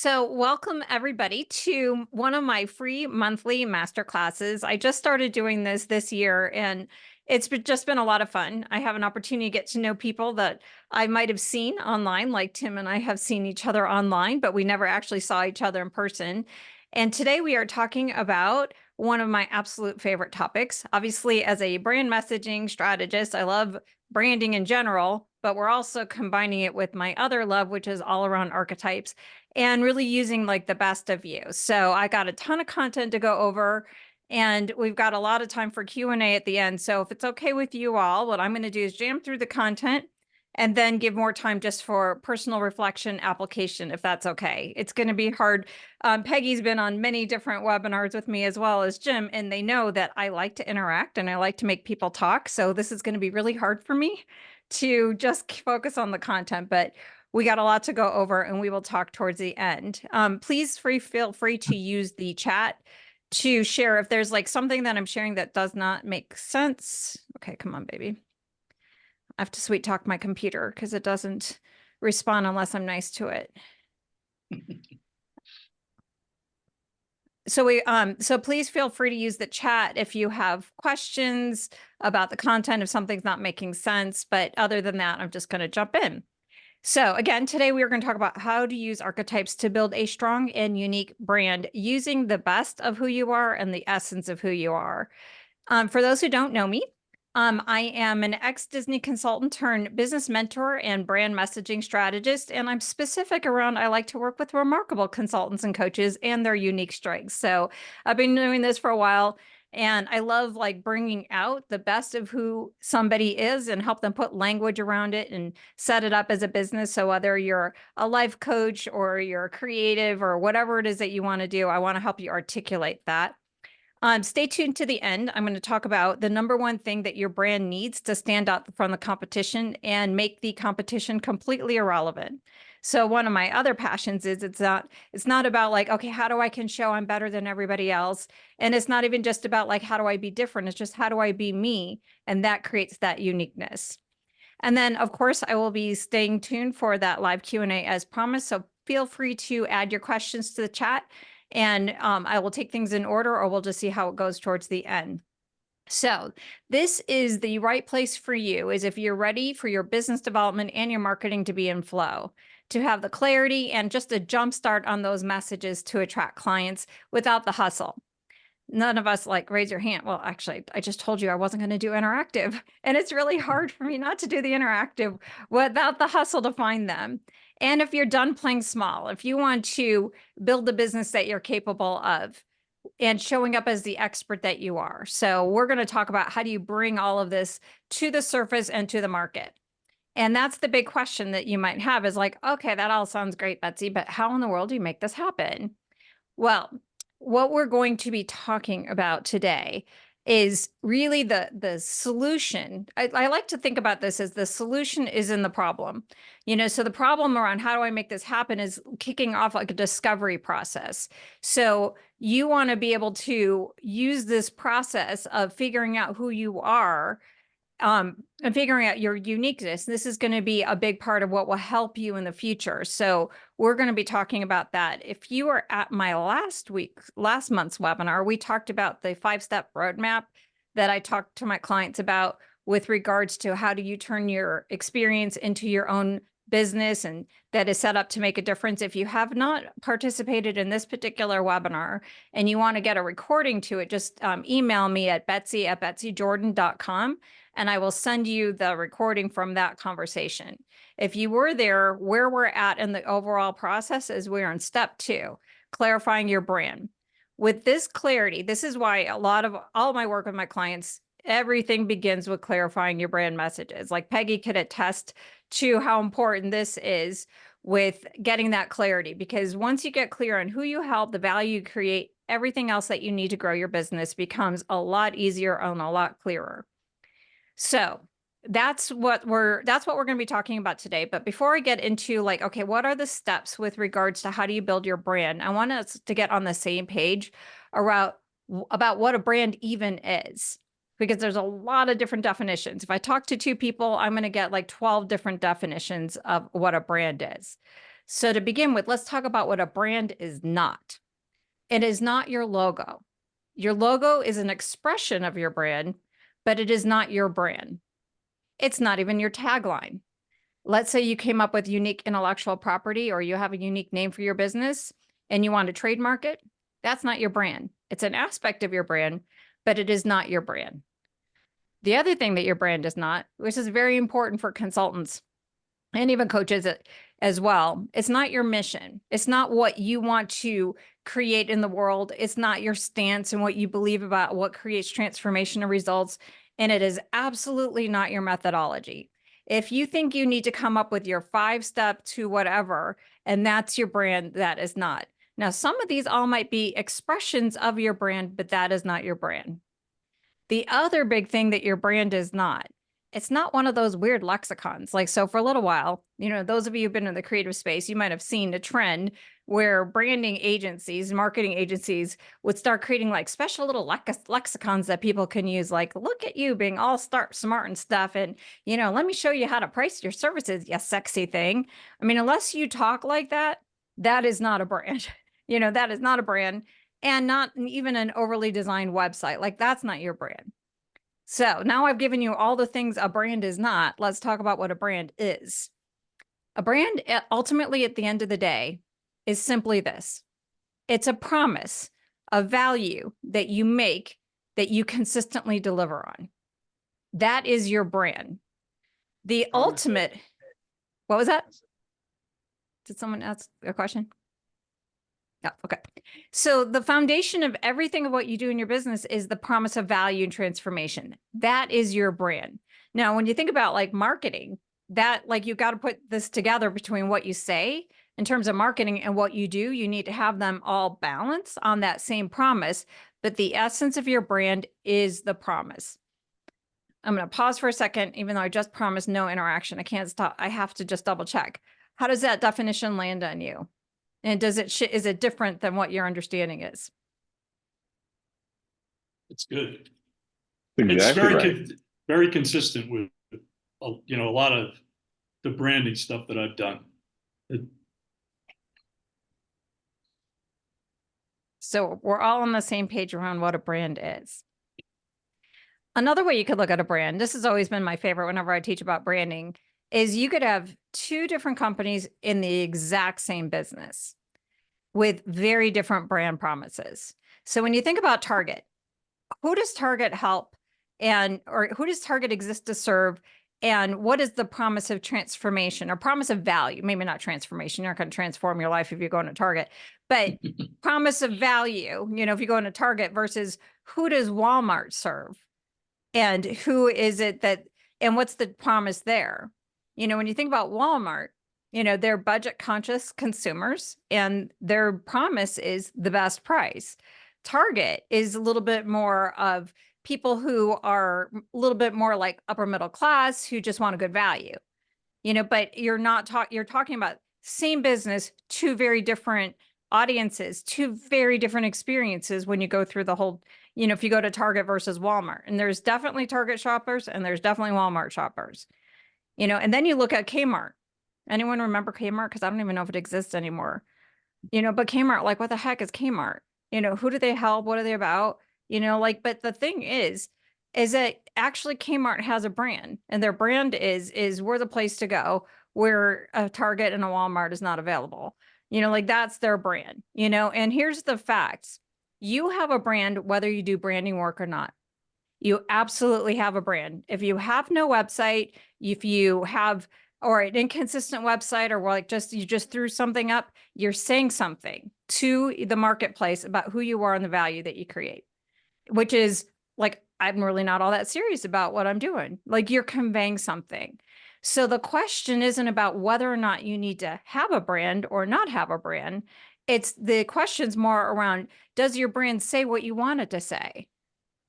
So welcome everybody to one of my free monthly masterclasses. I just started doing this year and just been a lot of fun. I have an opportunity to get to know people that I might have seen online, like Tim and I have seen each other online, but we never actually saw each other in person. And today we are talking about one of my absolute favorite topics. Obviously, as a brand messaging strategist, I love branding in general, but we're also combining it with my other love, which is all around archetypes and really using like the best of you. So I got a ton of content to go over and we've got a lot of time for Q&A at the end. So if it's okay with you all, what I'm going to do is jam through the content and then give more time just for personal reflection application, if that's okay. It's going to be hard. Peggy's been on many different webinars with me as well as Jim, and they know that I like to interact and I like to make people talk. So this is going to be really hard for me to just focus on the content, but we got a lot to go over and we will talk towards the end. Please feel free to use the chat to share if there's like something that I'm sharing that does not make sense. Okay, come on, baby. I have to sweet talk my computer because it doesn't respond unless I'm nice to it. So please feel free to use the chat if you have questions about the content, if something's not making sense. But other than that, I'm just going to jump in. So again, today we are going to talk about how to use archetypes to build a strong and unique brand using the best of who you are and the essence of who you are. For those who don't know me, I am an ex-Disney consultant turned business mentor and brand messaging strategist, and I'm specific around I like to work with remarkable consultants and coaches and their unique strengths. So I've been doing this for a while, and I love like bringing out the best of who somebody is and help them put language around it and set it up as a business. So whether you're a life coach or you're a creative or whatever it is that you want to do, I want to help you articulate that. Stay tuned to the end. I'm going to talk about the number one thing that your brand needs to stand out from the competition and make the competition completely irrelevant. So one of my other passions is it's not about like, okay, how do I can show I'm better than everybody else? And it's not even just about like, how do I be different? It's just how do I be me? And that creates that uniqueness. And then of course I will be staying tuned for that live Q&A as promised. So feel free to add your questions to the chat. And I will take things in order or we'll just see how it goes towards the end. So this is the right place for you is if you're ready for your business development and your marketing to be in flow, to have the clarity and just a jump start on those messages to attract clients without the hustle. None of us like raise your hand. Well, actually, I just told you I wasn't going to do interactive. And it's really hard for me not to do the interactive without the hustle to find them. And if you're done playing small, if you want to build the business that you're capable of and showing up as the expert that you are. So we're going to talk about how do you bring all of this to the surface and to the market. And that's the big question that you might have is like, okay, that all sounds great, Betsy, but how in the world do you make this happen? Well, what we're going to be talking about today is really the solution. I like to think about this as the solution is in the problem. So the problem around how do I make this happen is kicking off like a discovery process. So you want to be able to use this process of figuring out who you are and figuring out your uniqueness. This is going to be a big part of what will help you in the future. So we're going to be talking about that. If you were at my last month's webinar, we talked about the 5-step roadmap that I talked to my clients about with regards to how do you turn your experience into your own business and that is set up to make a difference. If you have not participated in this particular webinar and you want to get a recording to it, just email me at betsy@betsijordan.com. And I will send you the recording from that conversation. If you were there, where we're at in the overall process is we're in step 2, clarifying your brand. With this clarity, this is why all of my work with my clients, everything begins with clarifying your brand messages. Like Peggy could attest to how important this is with getting that clarity, because once you get clear on who you help, the value you create, everything else that you need to grow your business becomes a lot easier and a lot clearer. So that's what we're going to be talking about today. But before I get into like, okay, what are the steps with regards to how do you build your brand? I want us to get on the same page about what a brand even is, because there's a lot of different definitions. If I talk to 2 people, I'm going to get like 12 different definitions of what a brand is. So to begin with, let's talk about what a brand is not. It is not your logo. Your logo is an expression of your brand, but it is not your brand. It's not even your tagline. Let's say you came up with unique intellectual property, or you have a unique name for your business and you want to trademark it. That's not your brand. It's an aspect of your brand, but it is not your brand. The other thing that your brand is not, which is very important for consultants and even coaches as well, it's not your mission. It's not what you want to create in the world. It's not your stance and what you believe about what creates transformation and results. And it is absolutely not your methodology. If you think you need to come up with your 5-step to whatever, and that's your brand, that is not. Now, some of these all might be expressions of your brand, but that is not your brand. The other big thing that your brand is not, it's not one of those weird lexicons. Like, so for a little while, those of you who've been in the creative space, you might have seen a trend where branding agencies, marketing agencies would start creating like special little lexicons that people can use. Like, look at you being all smart and stuff. And, let me show you how to price your services, you sexy thing. I mean, unless you talk like that, that is not a brand. That is not a brand, and not even an overly designed website. Like, that's not your brand. So now I've given you all the things a brand is not. Let's talk about what a brand is. A brand, ultimately, at the end of the day, is simply this. It's a promise, a value that you make that you consistently deliver on. That is your brand. The ultimate, what was that? Did someone ask a question? Yeah, okay. So the foundation of everything of what you do in your business is the promise of value and transformation. That is your brand. Now, when you think about like marketing, that like you got to put this together between what you say in terms of marketing and what you do. You need to have them all balance on that same promise, but the essence of your brand is the promise. I'm going to pause for a second, even though I just promised no interaction. I can't stop. I have to just double check. How does that definition land on you? And is it different than what your understanding is? It's good. Exactly It's very consistent with, a lot of the branding stuff that I've done. So we're all on the same page around what a brand is. Another way you could look at a brand, this has always been my favorite whenever I teach about branding, is you could have 2 different companies in the exact same business with very different brand promises. So when you think about Target, who does Target help, or who does Target exist to serve? And what is the promise of transformation or promise of value? Maybe not transformation. You're not going to transform your life if you go into Target, but promise of value, if you go into Target versus who does Walmart serve? And who is it and what's the promise there? When you think about Walmart, they're budget conscious consumers and their promise is the best price. Target is a little bit more of people who are a little bit more like upper middle class who just want a good value, but you're talking about same business, 2 very different audiences, 2 very different experiences when you go through the whole, if you go to Target versus Walmart, and there's definitely Target shoppers and there's definitely Walmart shoppers, and then you look at Kmart. Anyone remember Kmart? Because I don't even know if it exists anymore, but Kmart, like, what the heck is Kmart? Who do they help? What are they about? But the thing is that actually Kmart has a brand, and their brand is we're the place to go where a Target and a Walmart is not available. That's their brand, and here's the facts. You have a brand, whether you do branding work or not. You absolutely have a brand. If you have no website, if you have or an inconsistent website, or like you just threw something up, you're saying something to the marketplace about who you are and the value that you create, which is like, I'm really not all that serious about what I'm doing. Like, you're conveying something. So the question isn't about whether or not you need to have a brand or not have a brand. The question's more around, does your brand say what you want it to say?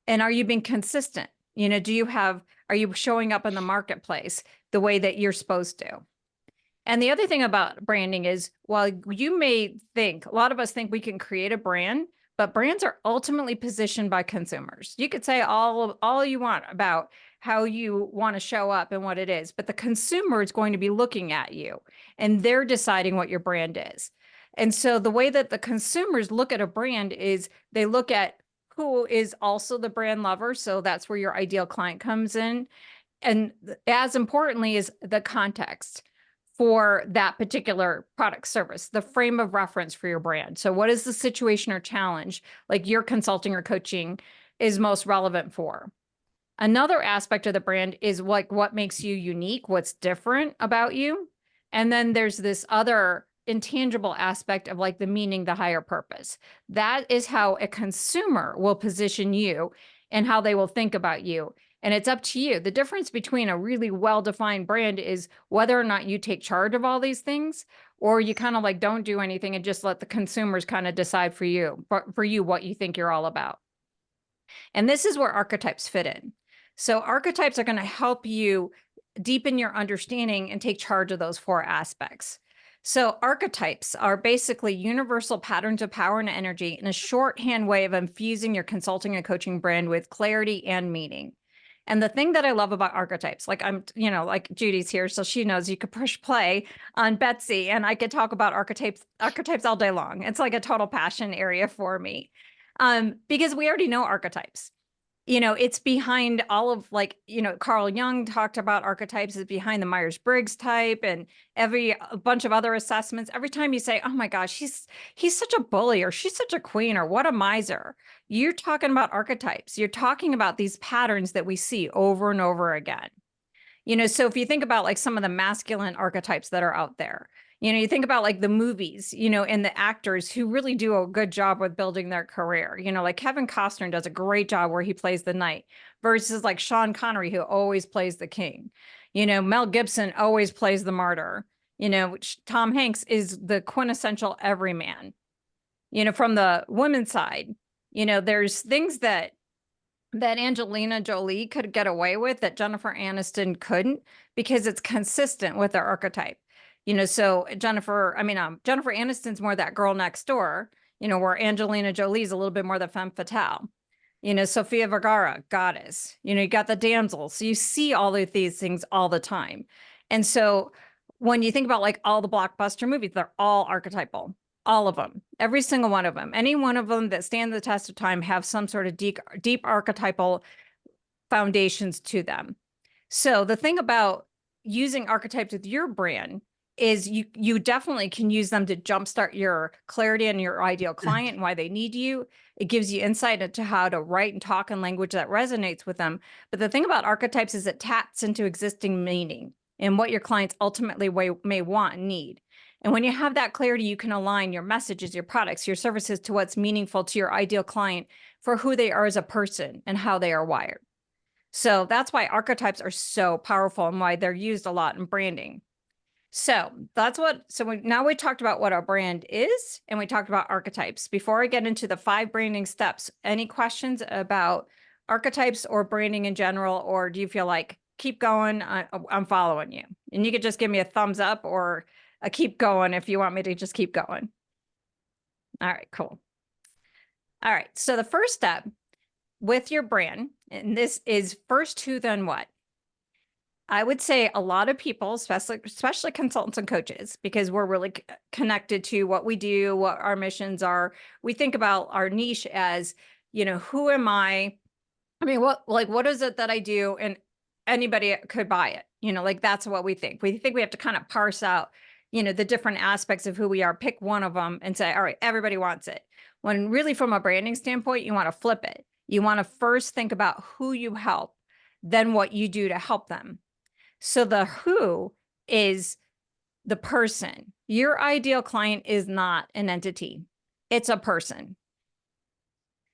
And are you being consistent? Are you showing up in the marketplace the way that you're supposed to? And the other thing about branding is, while you may think, a lot of us think we can create a brand, but brands are ultimately positioned by consumers. You could say all you want about how you want to show up and what it is, but the consumer is going to be looking at you and they're deciding what your brand is. And so the way that the consumers look at a brand is they look at who is also the brand lover. So that's where your ideal client comes in. And as importantly is the context for that particular product service, the frame of reference for your brand. So what is the situation or challenge like your consulting or coaching is most relevant for? Another aspect of the brand is like what makes you unique, what's different about you. And then there's this other intangible aspect of like the meaning, the higher purpose. That is how a consumer will position you and how they will think about you. And it's up to you. The difference between a really well-defined brand is whether or not you take charge of all these things, or you kind of like don't do anything and just let the consumers kind of decide for you what you think you're all about. And this is where archetypes fit in. So archetypes are going to help you deepen your understanding and take charge of those 4 aspects. So archetypes are basically universal patterns of power and energy in a shorthand way of infusing your consulting and coaching brand with clarity and meaning. And the thing that I love about archetypes, like like Judy's here, so she knows you could push play on Betsy and I could talk about archetypes all day long. It's like a total passion area for me. Because we already know archetypes. It's behind all of Carl Jung talked about archetypes is behind the Myers-Briggs type and a bunch of other assessments. Every time you say, oh my gosh, he's such a bully or she's such a queen or what a miser, you're talking about archetypes. You're talking about these patterns that we see over and over again. So if you think about like some of the masculine archetypes that are out there, you think about like the movies, and the actors who really do a good job with building their career, like Kevin Costner does a great job where he plays the knight versus like Sean Connery, who always plays the king. Mel Gibson always plays the martyr. Tom Hanks is the quintessential everyman. From the women's side, there's things that Angelina Jolie could get away with that Jennifer Aniston couldn't because it's consistent with their archetype. So Jennifer Aniston's more that girl next door, where Angelina Jolie's a little bit more the femme fatale. Sofia Vergara, goddess. You got the damsel. So you see all of these things all the time. And so when you think about like all the blockbuster movies, they're all archetypal. All of them, every single one of them, any one of them that stand the test of time have some sort of deep archetypal foundations to them. So the thing about using archetypes with your brand is you definitely can use them to jumpstart your clarity and your ideal client and why they need you. It gives you insight into how to write and talk in language that resonates with them. But the thing about archetypes is it taps into existing meaning and what your clients ultimately may want and need. And when you have that clarity, you can align your messages, your products, your services to what's meaningful to your ideal client for who they are as a person and how they are wired. So that's why archetypes are so powerful and why they're used a lot in branding. So now we talked about what our brand is and we talked about archetypes. Before I get into the 5 branding steps, any questions about archetypes or branding in general, or do you feel like keep going? I'm following you. And you could just give me a thumbs up or a keep going if you want me to just keep going. All right, cool. All right, so the first step with your brand, and this is first who, then what. I would say a lot of people, especially consultants and coaches, because we're really connected to what we do, what our missions are. We think about our niche as, who am I? I mean, what is it that I do? And anybody could buy it. That's what we think. We think we have to kind of parse out, the different aspects of who we are, pick one of them and say, all right, everybody wants it. When really from a branding standpoint, you want to flip it. You want to first think about who you help, then what you do to help them. So the who is the person. Your ideal client is not an entity. It's a person.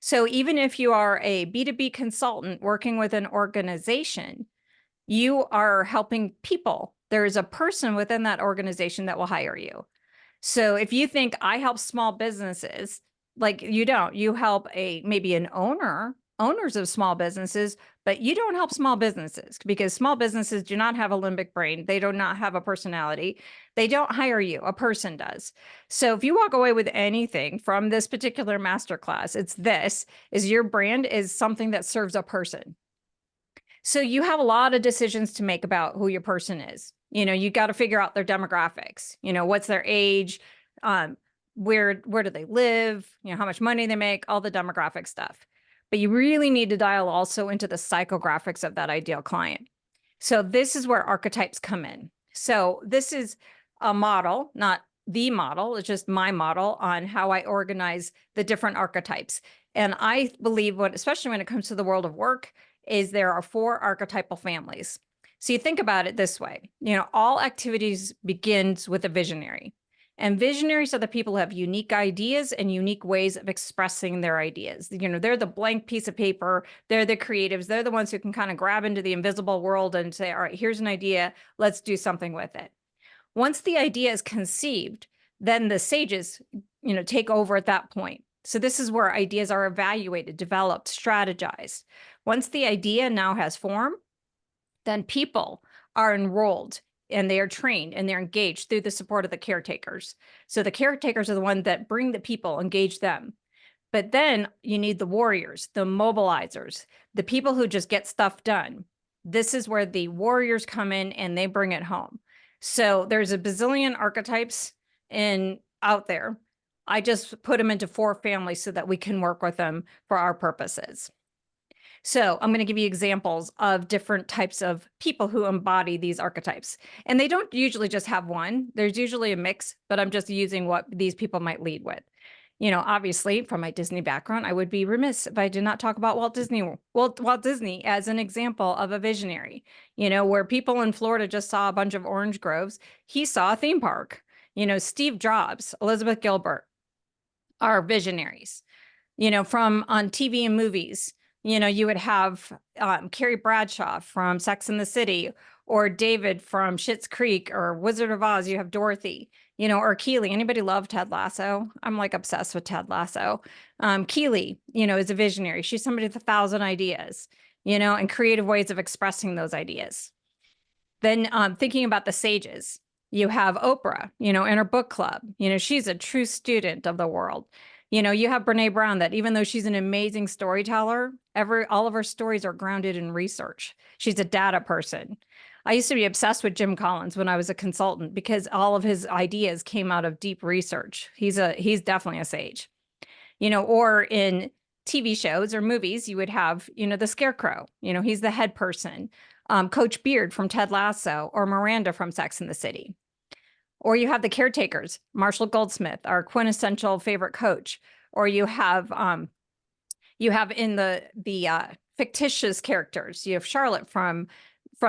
So even if you are a B2B consultant working with an organization, you are helping people. There is a person within that organization that will hire you. So if you think I help small businesses, like you don't, you help maybe an owners of small businesses, but you don't help small businesses because small businesses do not have a limbic brain. They do not have a personality. They don't hire you. A person does. So if you walk away with anything from this particular masterclass, it's this, is your brand is something that serves a person. So you have a lot of decisions to make about who your person is. You got to figure out their demographics. What's their age, um, where do they live, how much money they make, all the demographic stuff. But you really need to dial also into the psychographics of that ideal client. So this is where archetypes come in. So this is a model, not the model. It's just my model on how I organize the different archetypes. And I believe especially when it comes to the world of work, is there are 4 archetypal families. So you think about it this way, all activities begins with a visionary. And visionaries are the people who have unique ideas and unique ways of expressing their ideas. They're the blank piece of paper. They're the creatives. They're the ones who can kind of grab into the invisible world and say, all right, here's an idea. Let's do something with it. Once the idea is conceived, then the sages, take over at that point. So this is where ideas are evaluated, developed, strategized. Once the idea now has form, then people are enrolled and they are trained and they're engaged through the support of the caretakers. So the caretakers are the ones that bring the people, engage them. But then you need the warriors, the mobilizers, the people who just get stuff done. This is where the warriors come in and they bring it home. So there's a bazillion archetypes out there. I just put them into 4 families so that we can work with them for our purposes. So I'm going to give you examples of different types of people who embody these archetypes. And they don't usually just have one. There's usually a mix, but I'm just using what these people might lead with. Obviously, from my Disney background, I would be remiss if I did not talk about Walt Disney as an example of a visionary, where people in Florida just saw a bunch of orange groves. He saw a theme park. Steve Jobs, Elizabeth Gilbert are visionaries, from on TV and movies. You would have Carrie Bradshaw from Sex and the City, or David from Schitt's Creek, or Wizard of Oz. You have Dorothy, or Keely. Anybody love Ted Lasso? I'm like obsessed with Ted Lasso. Keely, is a visionary. She's somebody with 1,000 ideas, and creative ways of expressing those ideas. Then thinking about the sages, you have Oprah, in her book club. She's a true student of the world. You have Brene Brown, that even though she's an amazing storyteller, all of her stories are grounded in research. She's a data person. I used to be obsessed with Jim Collins when I was a consultant because all of his ideas came out of deep research. He's definitely a sage. Or in TV shows or movies, you would have, the Scarecrow. He's the head person. Coach Beard from Ted Lasso, or Miranda from Sex and the City. Or you have the caretakers, Marshall Goldsmith, our quintessential favorite coach. Or you have in the fictitious characters, you have Charlotte from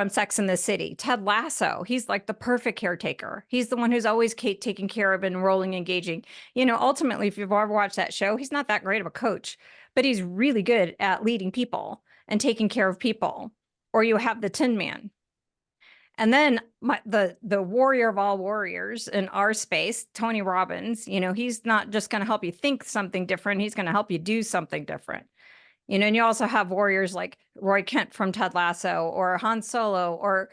Sex and the City. Ted Lasso, he's like the perfect caretaker. He's the one who's always taking care of, enrolling, engaging. Ultimately, if you've ever watched that show, he's not that great of a coach, but he's really good at leading people and taking care of people. Or you have the Tin Man. And then the warrior of all warriors in our space, Tony Robbins, he's not just going to help you think something different. He's going to help you do something different. And you also have warriors like Roy Kent from Ted Lasso, or Han Solo, or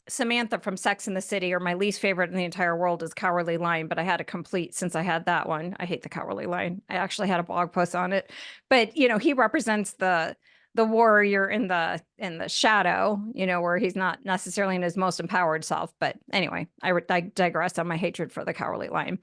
Samantha from Sex and the City, or my least favorite in the entire world is Cowardly Lion, but I had to complete since I had that one. I hate the Cowardly Lion. I actually had a blog post on it. But, he represents the warrior in the shadow, where he's not necessarily in his most empowered self. But anyway, I digress on my hatred for the Cowardly Lion.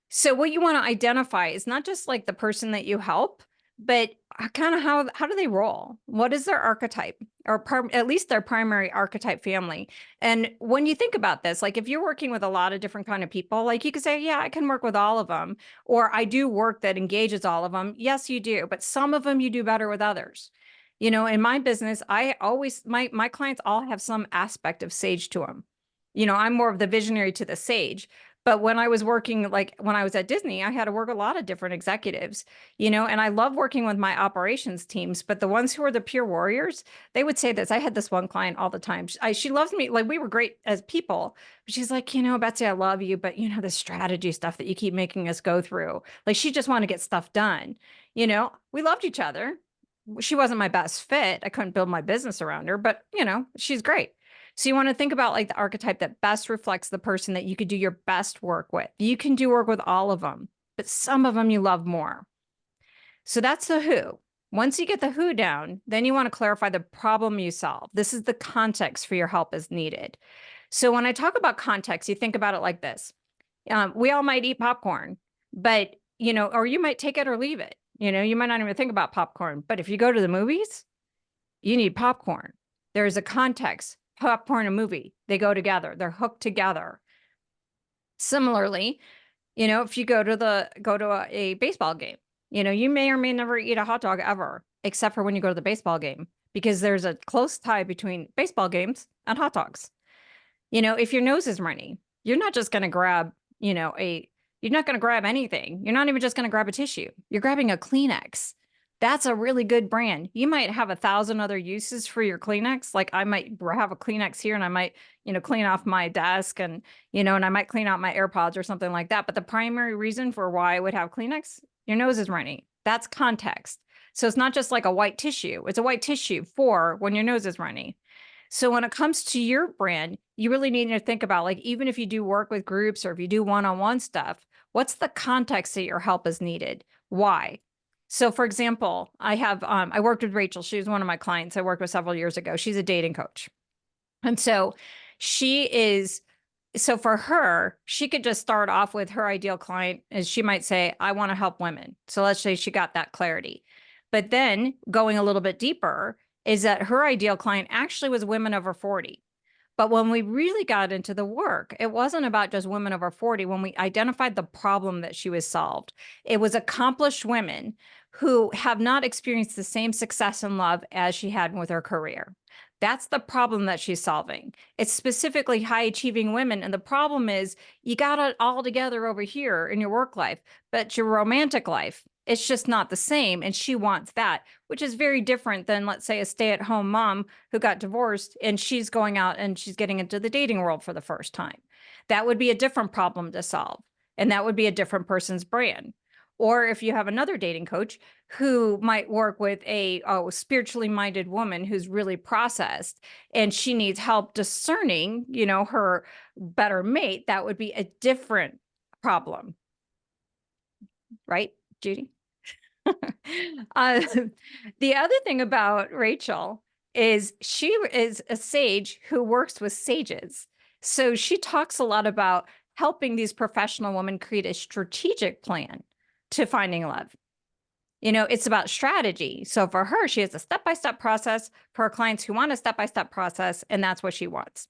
So what you want to identify is not just like the person that you help, but kind of how do they roll? What is their archetype, or at least their primary archetype family? And when you think about this, like if you're working with a lot of different kind of people, like you could say, yeah, I can work with all of them, or I do work that engages all of them. Yes, you do, but some of them you do better with others. In my business, I always, my clients all have some aspect of sage to them. I'm more of the visionary to the sage. But when I was working, like when I was at Disney, I had to work with a lot of different executives, and I love working with my operations teams, but the ones who are the pure warriors, they would say this. I had this one client all the time. She loves me. Like we were great as people, but she's like, Betsy, I love you, but the strategy stuff that you keep making us go through, like she just wanted to get stuff done. We loved each other. She wasn't my best fit. I couldn't build my business around her, but she's great. So you want to think about like the archetype that best reflects the person that you could do your best work with. You can do work with all of them, but some of them you love more. So that's the who. Once you get the who down, then you want to clarify the problem you solve. This is the context for your help as needed. So when I talk about context, you think about it like this. We all might eat popcorn, but, or you might take it or leave it. You might not even think about popcorn, but if you go to the movies, you need popcorn. There's a context. Popcorn and movie, they go together. They're hooked together. Similarly, if you go to a baseball game, you may or may never eat a hot dog ever, except for when you go to the baseball game, because there's a close tie between baseball games and hot dogs. If your nose is runny, you're not just going to grab, you're not going to grab anything. You're not even just going to grab a tissue. You're grabbing a Kleenex. That's a really good brand. You might have 1,000 other uses for your Kleenex. Like I might have a Kleenex here and I might, clean off my desk and, and I might clean out my AirPods or something like that. But the primary reason for why I would have Kleenex, your nose is runny. That's context. So it's not just like a white tissue. It's a white tissue for when your nose is runny. So when it comes to your brand, you really need to think about, like, even if you do work with groups or if you do one-on-one stuff, what's the context that your help is needed? Why? So for example, I worked with Rachel. She was one of my clients I worked with several years ago. She's a dating coach. And so for her, she could just start off with her ideal client as she might say, I want to help women. So let's say she got that clarity. But then going a little bit deeper is that her ideal client actually was women over 40. But when we really got into the work, it wasn't about just women over 40. When we identified the problem that she was solved, it was accomplished women who have not experienced the same success in love as she had with her career. That's the problem that she's solving. It's specifically high achieving women. And the problem is you got it all together over here in your work life, but your romantic life, it's just not the same. And she wants that, which is very different than, let's say, a stay-at-home mom who got divorced and she's going out and she's getting into the dating world for the first time. That would be a different problem to solve. And that would be a different person's brand. Or if you have another dating coach who might work with a spiritually minded woman who's really processed and she needs help discerning, her better mate, that would be a different problem. Right, Judy? The other thing about Rachel is she is a sage who works with sages. So she talks a lot about helping these professional women create a strategic plan to finding love. It's about strategy. So for her, she has a step-by-step process for her clients who want a step-by-step process, and that's what she wants.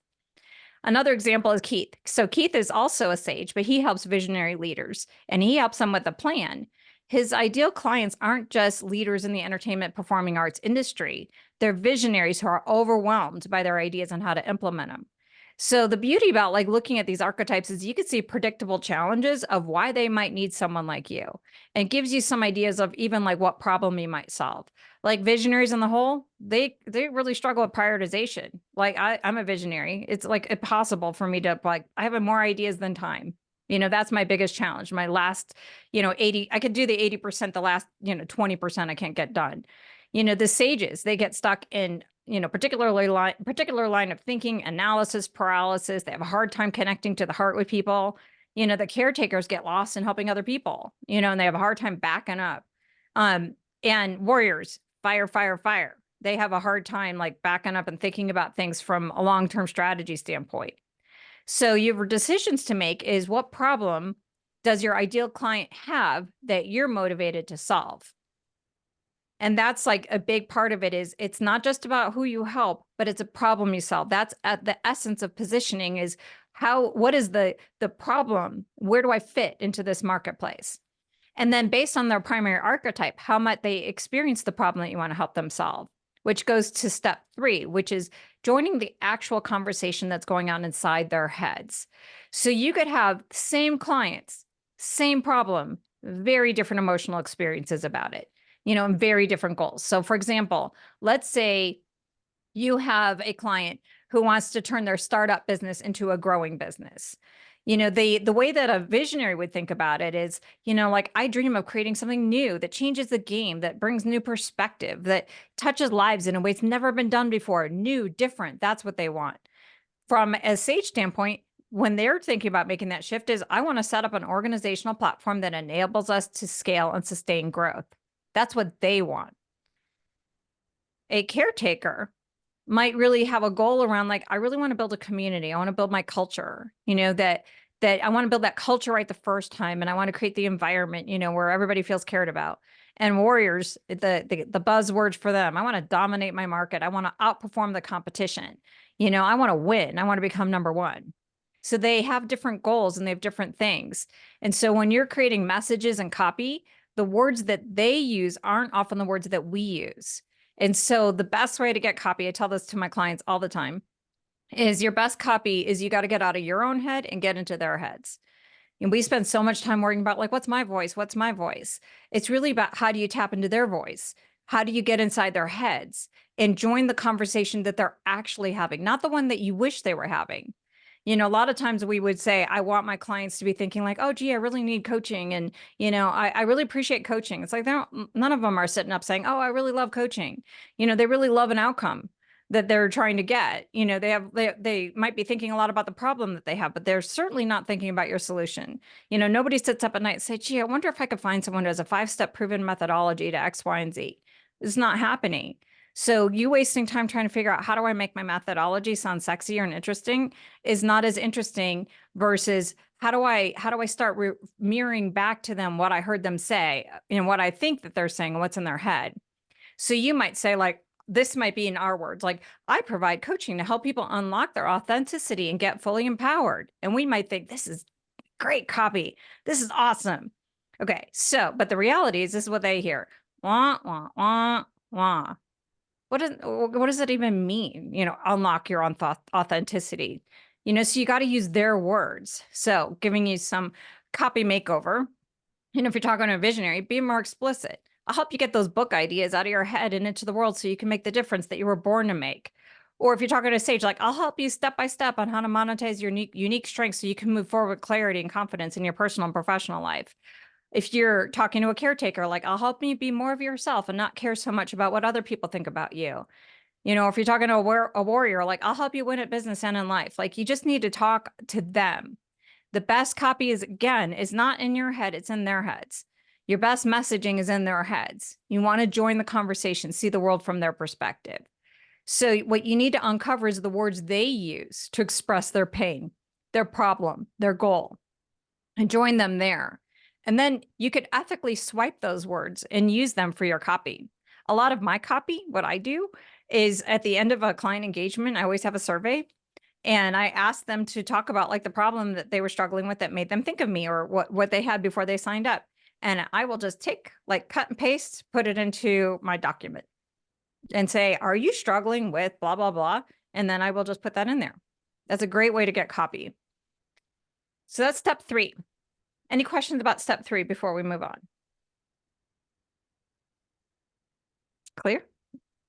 Another example is Keith. So Keith is also a sage, but he helps visionary leaders, and he helps them with a plan. His ideal clients aren't just leaders in the entertainment performing arts industry. They're visionaries who are overwhelmed by their ideas on how to implement them. So the beauty about looking at these archetypes is you can see predictable challenges of why they might need someone like you, and it gives you some ideas of even what problem you might solve. Like visionaries in the whole, they really struggle with prioritization. I'm a visionary. It's impossible for me to I have more ideas than time. That's my biggest challenge. My last, 80, I could do the 80%, the last, 20% I can't get done. The sages, they get stuck in, particular line of thinking, analysis, paralysis. They have a hard time connecting to the heart with people. The caretakers get lost in helping other people, and they have a hard time backing up. And warriors, fire, fire, fire. They have a hard time backing up and thinking about things from a long-term strategy standpoint. So your decisions to make is, what problem does your ideal client have that you're motivated to solve? And that's a big part of it. Is it's not just about who you help, but it's a problem you solve. That's at the essence of positioning, is what is the problem? Where do I fit into this marketplace? And then based on their primary archetype, how might they experience the problem that you want to help them solve? Which goes to step 3, which is joining the actual conversation that's going on inside their heads. So you could have same clients, same problem, very different emotional experiences about it, and very different goals. So for example, let's say you have a client who wants to turn their startup business into a growing business. The way that a visionary would think about it is, I dream of creating something new that changes the game, that brings new perspective, that touches lives in a way it's never been done before, new, different. That's what they want. From a sage standpoint, when they're thinking about making that shift, is I want to set up an organizational platform that enables us to scale and sustain growth. That's what they want. A caretaker might really have a goal around like, I really want to build a community. I want to build my culture, that I want to build that culture right the first time. And I want to create the environment, where everybody feels cared about. And warriors, the buzzwords for them, I want to dominate my market. I want to outperform the competition. I want to win. I want to become number one. So they have different goals and they have different things. And so when you're creating messages and copy, the words that they use aren't often the words that we use. And so the best way to get copy, I tell this to my clients all the time, is your best copy is you got to get out of your own head and get into their heads. And we spend so much time worrying about like, what's my voice? What's my voice? It's really about how do you tap into their voice? How do you get inside their heads and join the conversation that they're actually having, not the one that you wish they were having? A lot of times we would say, I want my clients to be thinking like, oh, gee, I really need coaching. And, I really appreciate coaching. It's like, none of them are sitting up saying, oh, I really love coaching. They really love an outcome that they're trying to get. They might be thinking a lot about the problem that they have, but they're certainly not thinking about your solution. Nobody sits up at night and say, gee, I wonder if I could find someone who has a 5-step proven methodology to X, Y, and Z. It's not happening. So you wasting time trying to figure out how do I make my methodology sound sexier and interesting is not as interesting versus how do I start mirroring back to them what I heard them say and what I think that they're saying and what's in their head. So you might say like, this might be in our words, like I provide coaching to help people unlock their authenticity and get fully empowered. And we might think this is great copy. This is awesome. Okay. So, but the reality is this is what they hear. Wah, wah, wah, wah. What does it even mean? Unlock your own authenticity. So you got to use their words. So giving you some copy makeover. If you're talking to a visionary, be more explicit. I'll help you get those book ideas out of your head and into the world so you can make the difference that you were born to make. Or if you're talking to a sage, like I'll help you step by step on how to monetize your unique strengths so you can move forward with clarity and confidence in your personal and professional life. If you're talking to a caretaker, like I'll help you be more of yourself and not care so much about what other people think about you. If you're talking to a warrior, like I'll help you win at business and in life. Like you just need to talk to them. The best copy is not in your head, it's in their heads. Your best messaging is in their heads. You want to join the conversation, see the world from their perspective. So what you need to uncover is the words they use to express their pain, their problem, their goal, and join them there. And then you could ethically swipe those words and use them for your copy. A lot of my copy, what I do is at the end of a client engagement, I always have a survey. And I asked them to talk about like the problem that they were struggling with that made them think of me or what they had before they signed up. And I will just take like cut and paste, put it into my document and say, are you struggling with blah, blah, blah? And then I will just put that in there. That's a great way to get copy. So that's step 3. Any questions about step 3 before we move on? Clear?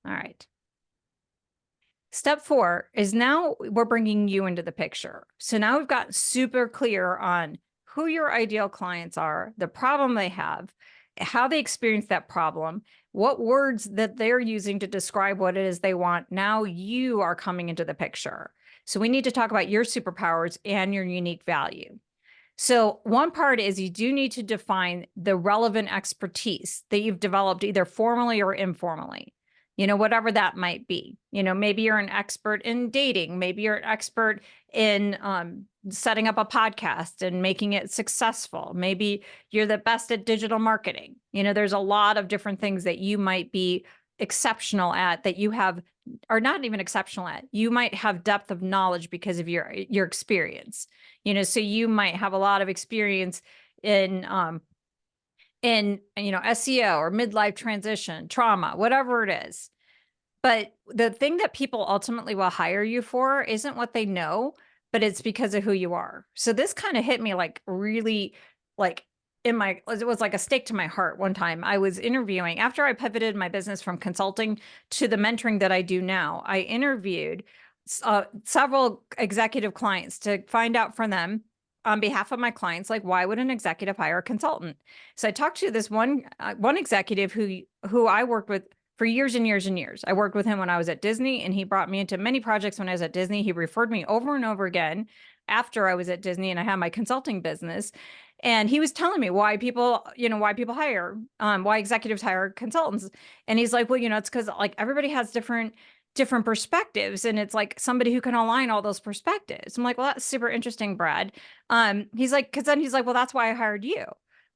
All right. Step 4 is now we're bringing you into the picture. So now we've got super clear on who your ideal clients are, the problem they have, how they experience that problem, what words that they're using to describe what it is they want. Now you are coming into the picture. So we need to talk about your superpowers and your unique value. So one part is you do need to define the relevant expertise that you've developed either formally or informally, whatever that might be. Maybe you're an expert in dating. Maybe you're an expert in setting up a podcast and making it successful. Maybe you're the best at digital marketing. There's a lot of different things that you might be exceptional at that you have, or not even exceptional at. You might have depth of knowledge because of your experience. So you might have a lot of experience in SEO or midlife transition, trauma, whatever it is. But the thing that people ultimately will hire you for isn't what they know, but it's because of who you are. So this kind of hit me like really like it was like a stake to my heart one time. I was interviewing after I pivoted my business from consulting to the mentoring that I do now. I interviewed several executive clients to find out from them on behalf of my clients, like why would an executive hire a consultant? So I talked to this one executive who I worked with for years and years and years. I worked with him when I was at Disney, and he brought me into many projects when I was at Disney. He referred me over and over again after I was at Disney and I had my consulting business. And he was telling me why people, why people hire, why executives hire consultants. And he's like, well, it's because like everybody has different perspectives, and it's like somebody who can align all those perspectives. I'm like, well, that's super interesting, Brad. He's like, because then he's like, well, that's why I hired you.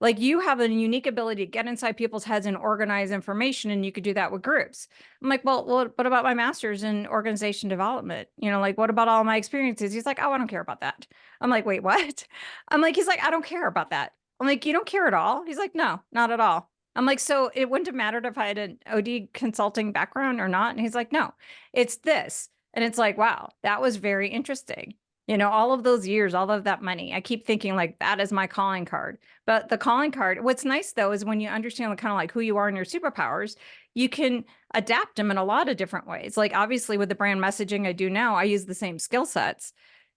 Like, you have a unique ability to get inside people's heads and organize information, and you could do that with groups. I'm like, well, what about my master's in organization development? Like, what about all my experiences? He's like, oh, I don't care about that. I'm like, wait, what? I'm like, he's like, I don't care about that. I'm like, you don't care at all? He's like, no, not at all. I'm like, so it wouldn't have mattered if I had an OD consulting background or not. And he's like, no, it's this. And it's like, wow, that was very interesting. All of those years, all of that money, I keep thinking like that is my calling card. But the calling card, what's nice though, is when you understand kind of like who you are and your superpowers, you can adapt them in a lot of different ways. Like obviously with the brand messaging I do now, I use the same skill sets.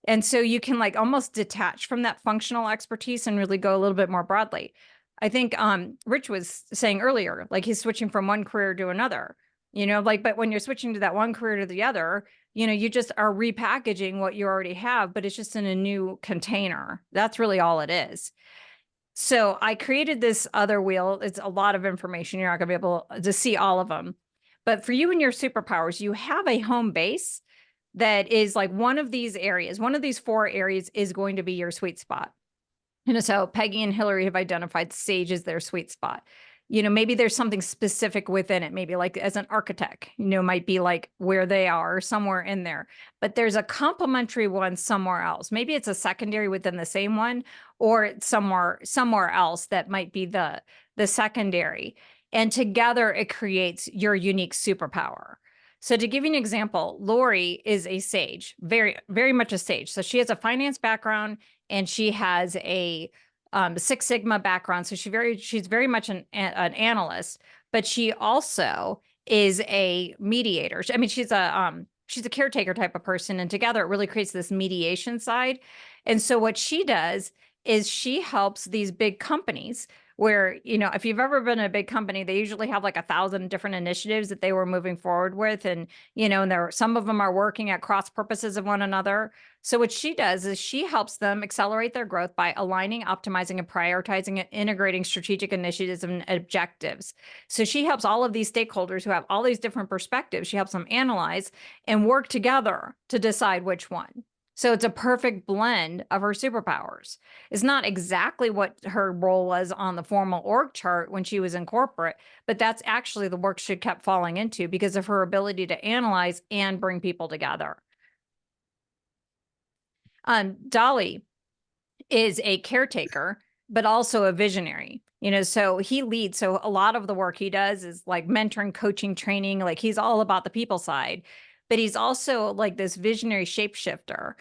And so you can like almost detach from that functional expertise and really go a little bit more broadly. I think Rich was saying earlier, like he's switching from one career to another, like, but when you're switching to that one career to the other, you just are repackaging what you already have, but it's just in a new container. That's really all it is. So I created this other wheel. It's a lot of information. You're not going to be able to see all of them. But for you and your superpowers, you have a home base that is like one of these areas. One of these 4 areas is going to be your sweet spot. So Peggy and Hillary have identified sage as their sweet spot. Maybe there's something specific within it. Maybe like as an architect, might be like where they are somewhere in there. But there's a complementary one somewhere else. Maybe it's a secondary within the same one, or it's somewhere else that might be the secondary. And together it creates your unique superpower. So to give you an example, Lori is a sage, very, very much a sage. So she has a finance background and she has a Six Sigma background. So she's very much an analyst, but she also is a mediator. I mean, she's a caretaker type of person, and together it really creates this mediation side. And so what she does is she helps these big companies where, if you've ever been a big company, they usually have like 1,000 different initiatives that they were moving forward with. And, and some of them are working at cross purposes of one another. So what she does is she helps them accelerate their growth by aligning, optimizing, and prioritizing and integrating strategic initiatives and objectives. So she helps all of these stakeholders who have all these different perspectives. She helps them analyze and work together to decide which one. So it's a perfect blend of her superpowers. It's not exactly what her role was on the formal org chart when she was in corporate, but that's actually the work she kept falling into because of her ability to analyze and bring people together. Dolly is a caretaker, but also a visionary. So he leads. So a lot of the work he does is like mentoring, coaching, training. Like he's all about the people side, but he's also like this visionary shapeshifter.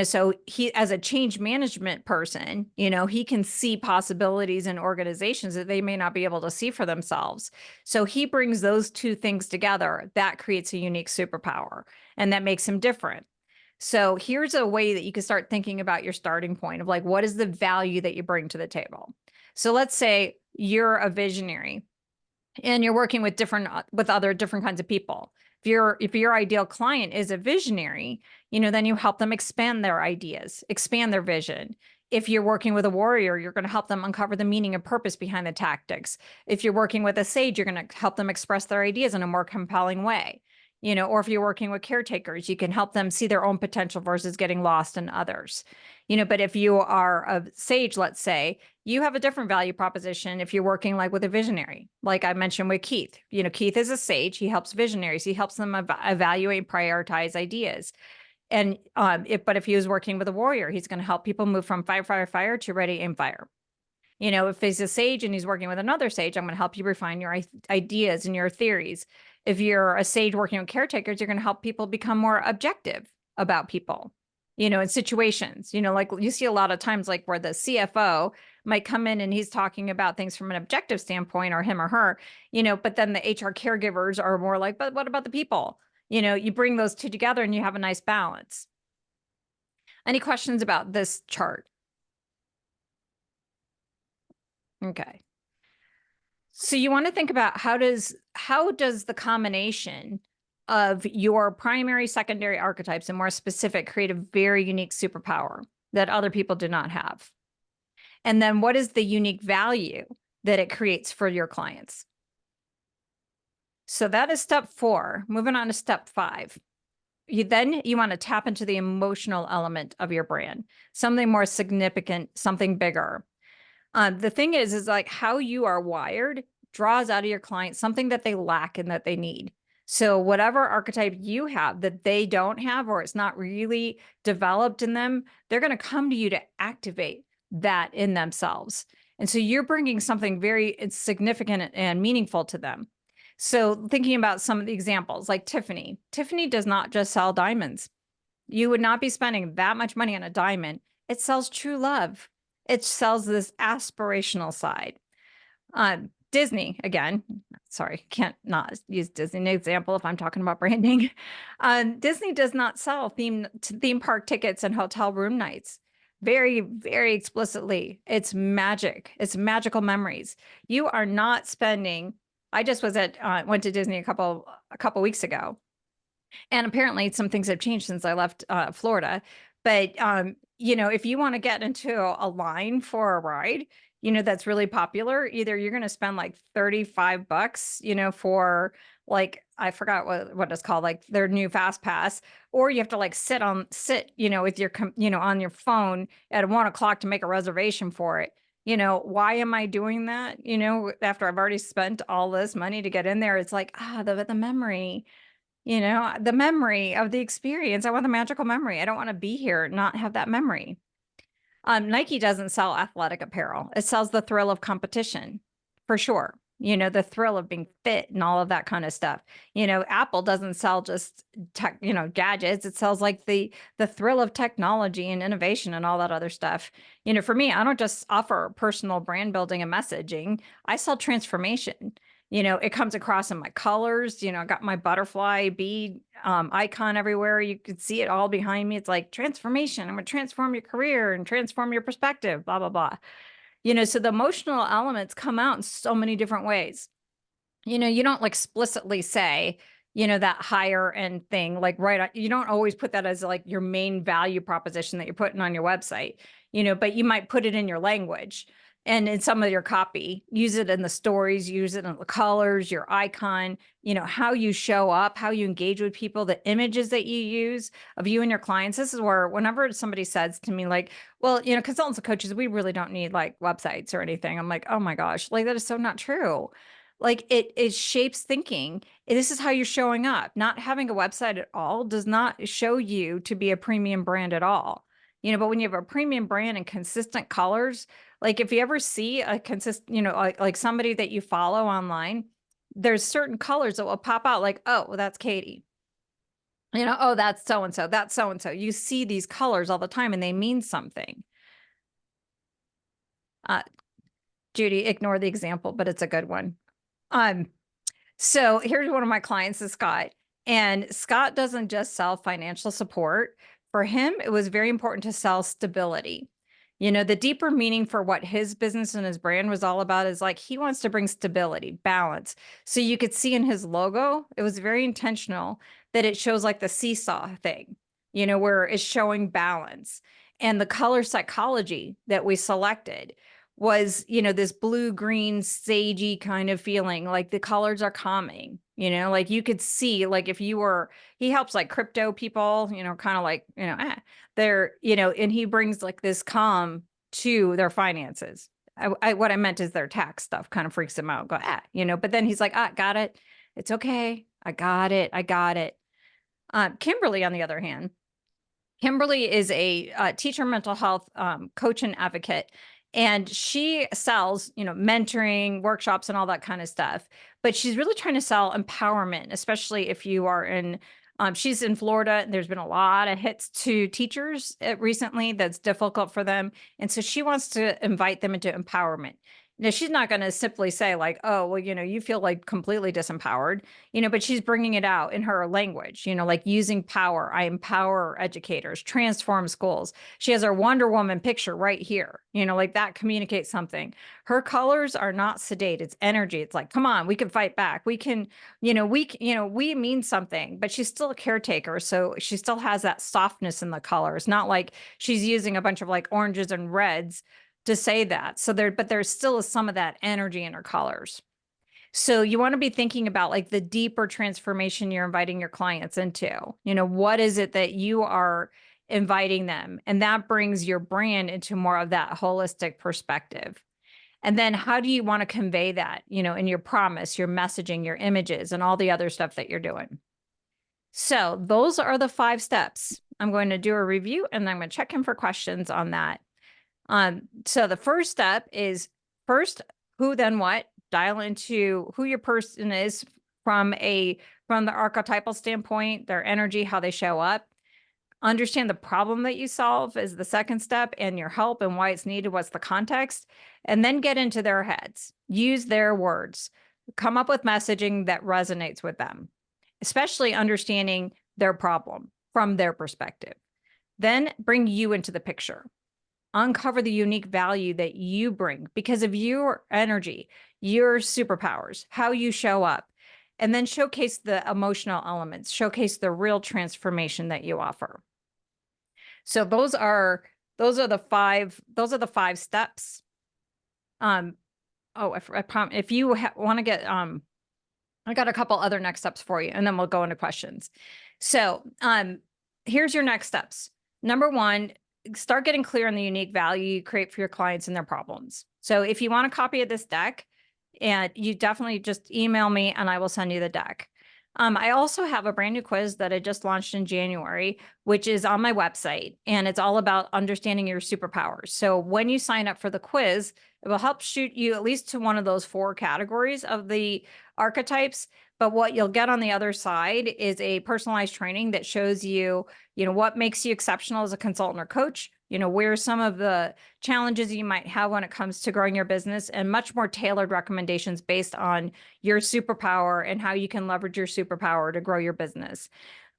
So he, as a change management person, he can see possibilities in organizations that they may not be able to see for themselves. So he brings those 2 things together. That creates a unique superpower, and that makes him different. So here's a way that you can start thinking about your starting point of like, what is the value that you bring to the table? So let's say you're a visionary and you're working with other different kinds of people. If your ideal client is a visionary, then you help them expand their ideas, expand their vision. If you're working with a warrior, you're going to help them uncover the meaning and purpose behind the tactics. If you're working with a sage, you're going to help them express their ideas in a more compelling way. Or if you're working with caretakers, you can help them see their own potential versus getting lost in others. But if you are a sage, let's say, you have a different value proposition if you're working like with a visionary, like I mentioned with Keith. Keith is a sage. He helps visionaries. He helps them evaluate and prioritize ideas. And but if he was working with a warrior, he's going to help people move from fire, fire, fire to ready, aim, fire. If he's a sage and he's working with another sage, I'm going to help you refine your ideas and your theories. If you're a sage working with caretakers, you're going to help people become more objective about people, in situations, like you see a lot of times, like where the CFO might come in and he's talking about things from an objective standpoint, or him or her, but then the HR caregivers are more like, but what about the people? You bring those 2 together and you have a nice balance. Any questions about this chart? Okay. So you want to think about how does the combination of your primary, secondary archetypes and more specific create a very unique superpower that other people do not have. And then what is the unique value that it creates for your clients? So that is step 4. Moving on to step 5. You want to tap into the emotional element of your brand, something more significant, something bigger. The thing is like how you are wired draws out of your client something that they lack and that they need. So whatever archetype you have that they don't have, or it's not really developed in them, they're going to come to you to activate that in themselves. And so you're bringing something very significant and meaningful to them. So thinking about some of the examples, like Tiffany. Tiffany does not just sell diamonds. You would not be spending that much money on a diamond. It sells true love. It sells this aspirational side. Disney, again, sorry, can't not use Disney an example if I'm talking about branding. Disney does not sell theme park tickets and hotel room nights. Very, very explicitly, it's magic. It's magical memories. You are not spending. I just went to Disney a couple weeks ago, and apparently some things have changed since I left Florida. But if you want to get into a line for a ride, that's really popular, either you're going to spend like $35, for like, I forgot what it's called, like their new fast pass, or you have to like sit, with your, on your phone at 1 o'clock to make a reservation for it. Why am I doing that? After I've already spent all this money to get in there, it's like, the memory, the memory of the experience. I want the magical memory. I don't want to be here and not have that memory. Nike doesn't sell athletic apparel. It sells the thrill of competition, for sure. The thrill of being fit and all of that kind of stuff. Apple doesn't sell just tech, gadgets. It sells like the thrill of technology and innovation and all that other stuff. For me, I don't just offer personal brand building and messaging. I sell transformation. It comes across in my colors. I got my butterfly bead icon everywhere. You could see it all behind me. It's like transformation. I'm going to transform your career and transform your perspective, blah, blah, blah. So the emotional elements come out in so many different ways. You don't like explicitly say, that higher end thing, like you don't always put that as like your main value proposition that you're putting on your website, but you might put it in your language and in some of your copy, use it in the stories, use it in the colors, your icon, how you show up, how you engage with people, the images that you use of you and your clients. This is where whenever somebody says to me like, well, consultants and coaches, we really don't need like websites or anything. I'm like, oh my gosh, like that is so not true. Like it shapes thinking. This is how you're showing up. Not having a website at all does not show you to be a premium brand at all. But when you have a premium brand and consistent colors, like if you ever see a consistent, like somebody that you follow online, there's certain colors that will pop out like, oh, well, that's Katie. Oh, that's so-and-so, that's so-and-so. You see these colors all the time and they mean something. Judy, ignore the example, but it's a good one. So here's one of my clients is Scott, and Scott doesn't just sell financial support. For him, it was very important to sell stability. The deeper meaning for what his business and his brand was all about is like, he wants to bring stability, balance. So you could see in his logo, it was very intentional that it shows like the seesaw thing, where it's showing balance. And the color psychology that we selected was, this blue-green sagey kind of feeling, like the colors are calming, like you could see, like if you were, he helps like crypto people, kind of like, they're, and he brings like this calm to their finances. What I meant is their tax stuff kind of freaks him out. Go, but then he's like, got it. It's okay. I got it. I got it. Kimberly, on the other hand, Kimberly is a teacher mental health coach and advocate. And she sells, mentoring, workshops, and all that kind of stuff. But she's really trying to sell empowerment, especially if you are in, she's in Florida. There's been a lot of hits to teachers recently that's difficult for them. And so she wants to invite them into empowerment. Now, she's not going to simply say like, oh, well, you feel like completely disempowered, but she's bringing it out in her language, like using power. I empower educators, transform schools. She has her Wonder Woman picture right here, like that communicates something. Her colors are not sedate. It's energy. It's like, come on, we can fight back. We can, we mean something, but she's still a caretaker. So she still has that softness in the colors, not like she's using a bunch of like oranges and reds. to say that. So but there's still some of that energy in her colors. So you want to be thinking about like the deeper transformation you're inviting your clients into. What is it that you are inviting them? And that brings your brand into more of that holistic perspective. And then how do you want to convey that, in your promise, your messaging, your images, and all the other stuff that you're doing? So those are the 5 steps. I'm going to do a review and I'm going to check in for questions on that. So the first step is first, who, then what. Dial into who your person is from the archetypal standpoint, their energy, how they show up. Understand the problem that you solve is the second step, and your help and why it's needed, what's the context, and then get into their heads. Use their words. Come up with messaging that resonates with them, especially understanding their problem from their perspective. Then bring you into the picture. Uncover the unique value that you bring because of your energy, your superpowers, how you show up, and then showcase the emotional elements, showcase the real transformation that you offer. So those are the 5 steps. If you want to get, I got a couple other next steps for you, and then we'll go into questions. So here's your next steps. Number 1, start getting clear on the unique value you create for your clients and their problems. So if you want a copy of this deck, and you definitely just email me and I will send you the deck. I also have a brand new quiz that I just launched in January, which is on my website, and it's all about understanding your superpowers. So when you sign up for the quiz, it will help shoot you at least to one of those 4 categories of the archetypes. But what you'll get on the other side is a personalized training that shows you, what makes you exceptional as a consultant or coach, where some of the challenges you might have when it comes to growing your business, and much more tailored recommendations based on your superpower and how you can leverage your superpower to grow your business.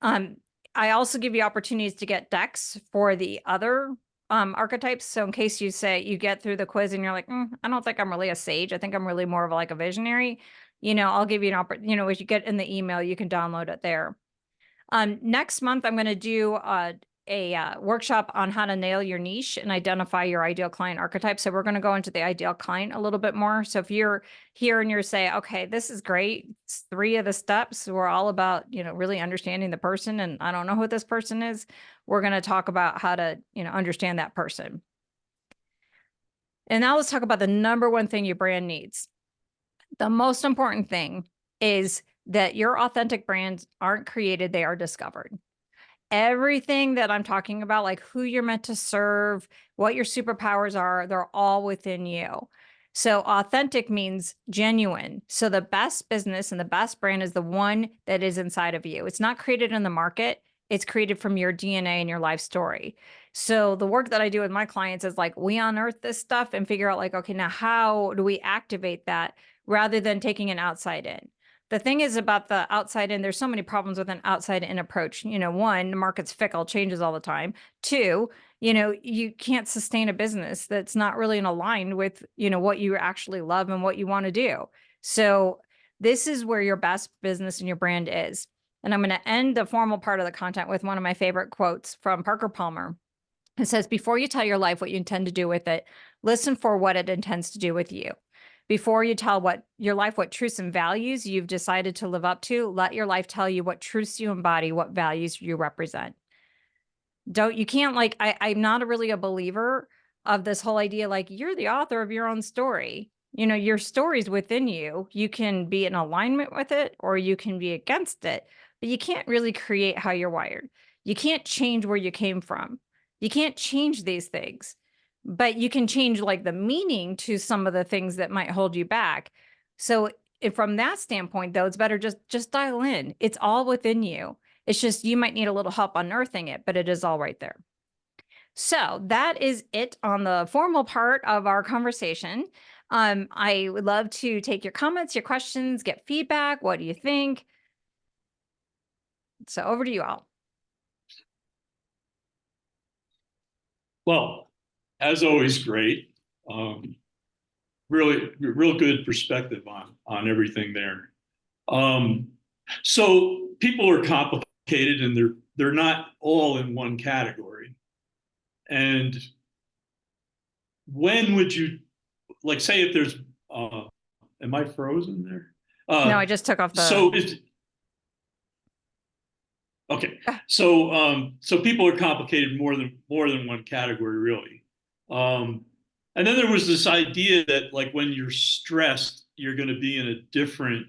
I also give you opportunities to get decks for the other archetypes. So in case you say you get through the quiz and you're like, I don't think I'm really a sage. I think I'm really more of like a visionary. I'll give you an opportunity, as you get in the email, you can download it there. Next month, I'm going to do a workshop on how to nail your niche and identify your ideal client archetype. So we're going to go into the ideal client a little bit more. So if you're here and you're saying, okay, this is great, it's 3 of the steps, we're all about, really understanding the person, and I don't know who this person is, we're going to talk about how to, understand that person. And now let's talk about the number 1 thing your brand needs. The most important thing is that your authentic brands aren't created, they are discovered. Everything that I'm talking about, like who you're meant to serve, what your superpowers are, they're all within you. So authentic means genuine. So the best business and the best brand is the one that is inside of you. It's not created in the market. It's created from your DNA and your life story. So the work that I do with my clients is like, we unearth this stuff and figure out like, okay, now how do we activate that rather than taking an outside in? The thing is about the outside in, there's so many problems with an outside in approach. 1, the market's fickle, changes all the time. 2, you can't sustain a business that's not really in aligned with, what you actually love and what you want to do. So this is where your best business and your brand is. And I'm going to end the formal part of the content with one of my favorite quotes from Parker Palmer. It says, before you tell your life what you intend to do with it, listen for what it intends to do with you. Before you tell your life what truths and values you've decided to live up to, let your life tell you what truths you embody, what values you represent. You can't I'm not really a believer of this whole idea, like you're the author of your own story. Your story's within you. You can be in alignment with it or you can be against it, but you can't really create how you're wired. You can't change where you came from. You can't change these things, but you can change like the meaning to some of the things that might hold you back. So from that standpoint, though, it's better just dial in. It's all within you. It's just you might need a little help unearthing it, but it is all right there. So that is it on the formal part of our conversation. I would love to take your comments, your questions, get feedback. What do you think? So over to you all. Well, as always, great. Really, real good perspective on everything there. So people are complicated and they're not all in one category. And when would you, like, say if there's, am I frozen there? No, I just took off So the. is, okay. So people are complicated more than one category, really. Um, and then there was this idea that like when you're stressed, you're going to be in a different